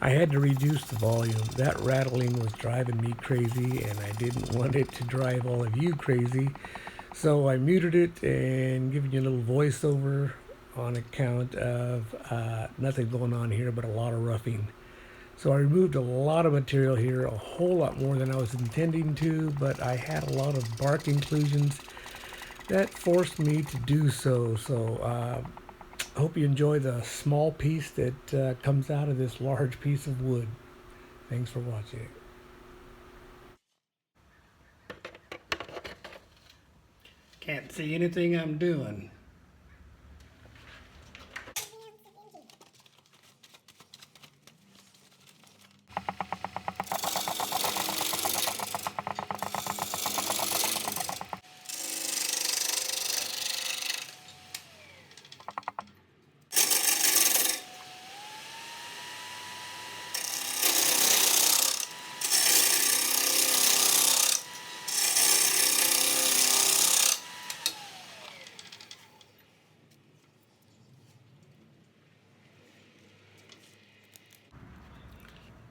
I had to reduce the volume. That rattling was driving me crazy, and I didn't want it to drive all of you crazy. So I muted it and giving you a little voiceover on account of nothing going on here but a lot of roughing. So I removed a lot of material here, a whole lot more than I was intending to, but I had a lot of bark inclusions that forced me to do so. So hope you enjoy the small piece that comes out of this large piece of wood. Thanks for watching. Can't see anything I'm doing.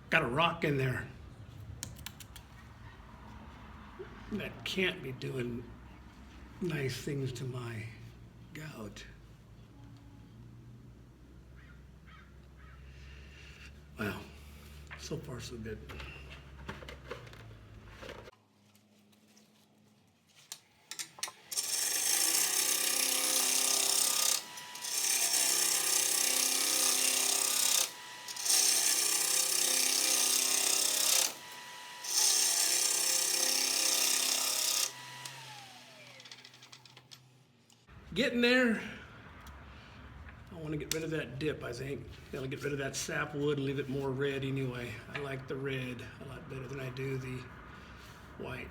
Got a rock in there. That can't be doing nice things to my gout. Well, so far so good. Getting there. I want to get rid of that dip, I think. That'll get rid of that sapwood and leave it more red anyway. I like the red a lot better than I do the white.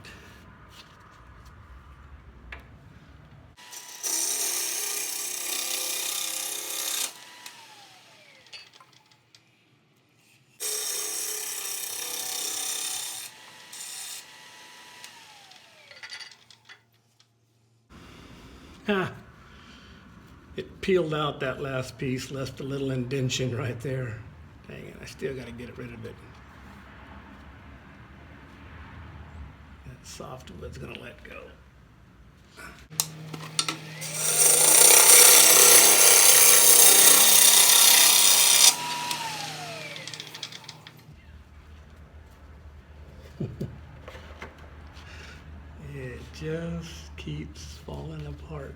Ha! It peeled out that last piece, left a little indention right there. Dang it, I still got to get rid of it. That soft wood's going to let go. It just keeps falling apart.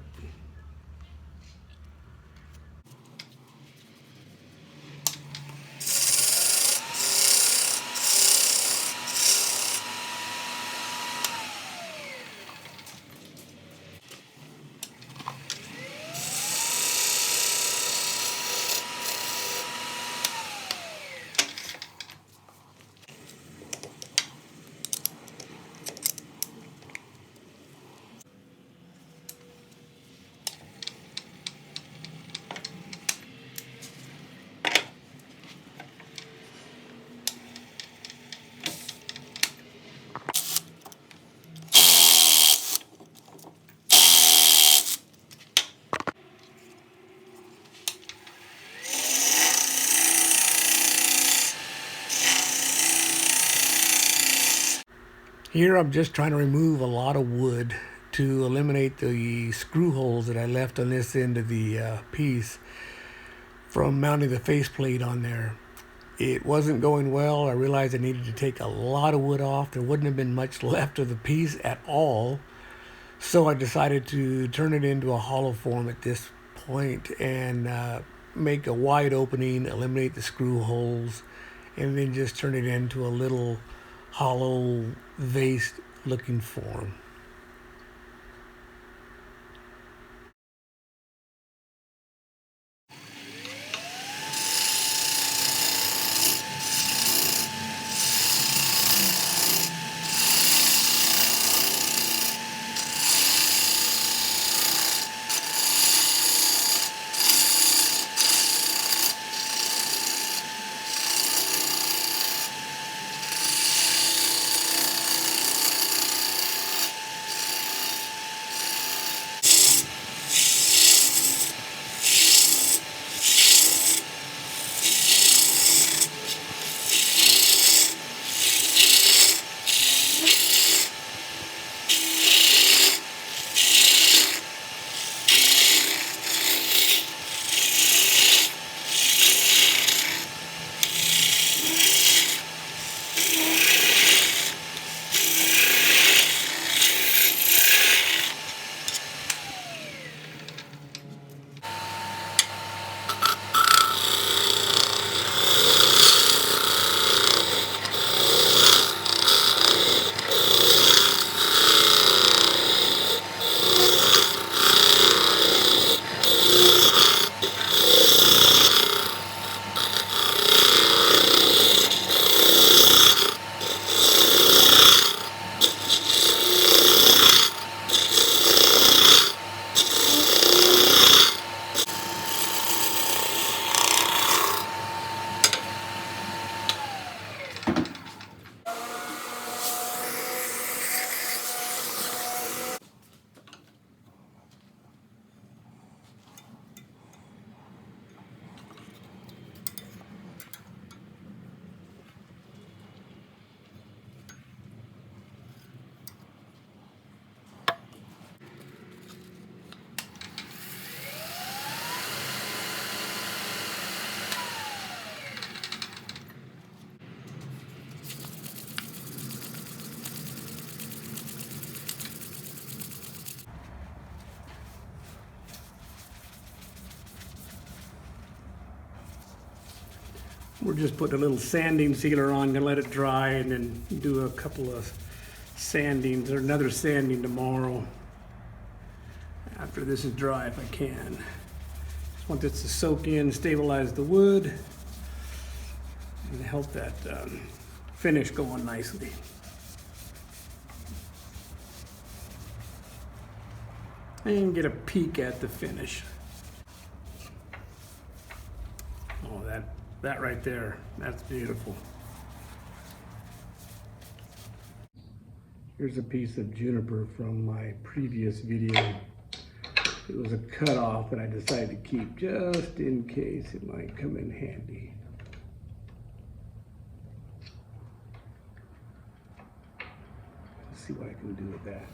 Here I'm just trying to remove a lot of wood to eliminate the screw holes that I left on this end of the piece from mounting the faceplate on there. It wasn't going well. I realized I needed to take a lot of wood off. There wouldn't have been much left of the piece at all. So I decided to turn it into a hollow form at this point and make a wide opening, eliminate the screw holes, and then just turn it into a little hollow vase looking form. We're just putting a little sanding sealer on, gonna let it dry, and then do a couple of sandings or another sanding tomorrow after this is dry if I can. Just want this to soak in, stabilize the wood, and help that finish going nicely. And get a peek at the finish. Oh, that right there, that's beautiful. Here's a piece of juniper from my previous video. It was a cutoff that I decided to keep just in case it might come in handy. Let's see what I can do with that.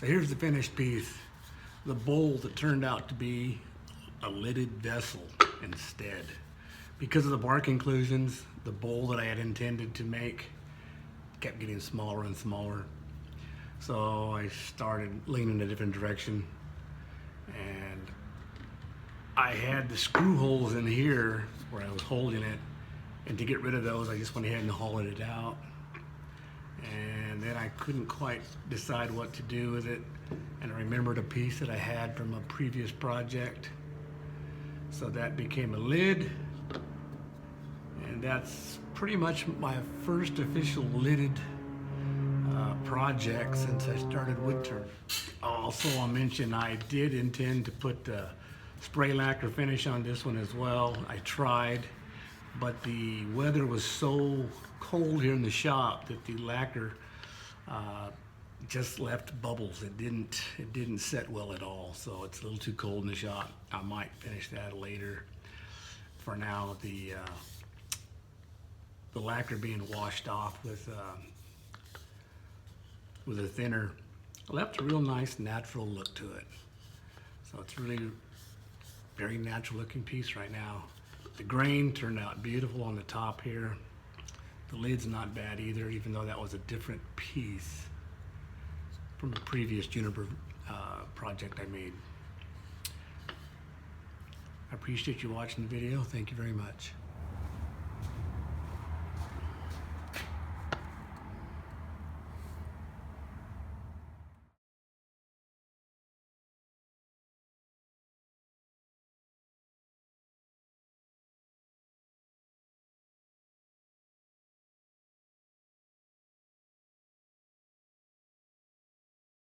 So here's the finished piece. The bowl that turned out to be a lidded vessel instead. Because of the bark inclusions, the bowl that I had intended to make kept getting smaller and smaller. So I started leaning a different direction, and I had the screw holes in here where I was holding it, and to get rid of those I just went ahead and hollowed it out. And then I couldn't quite decide what to do with it, and I remembered a piece that I had from a previous project, so that became a lid, and that's pretty much my first official lidded project since I started woodturning. Also, I'll mention I did intend to put spray lacquer finish on this one as well. I tried, but the weather was so cold here in the shop that the lacquer just left bubbles. It didn't set well at all, so it's a little too cold in the shop. I might finish that later. For now, the lacquer being washed off with a thinner left a real nice natural look to it. So it's really very natural looking piece right now. The grain turned out beautiful on the top here. The lid's not bad either, even though that was a different piece from a previous juniper project I made. I appreciate you watching the video. Thank you very much.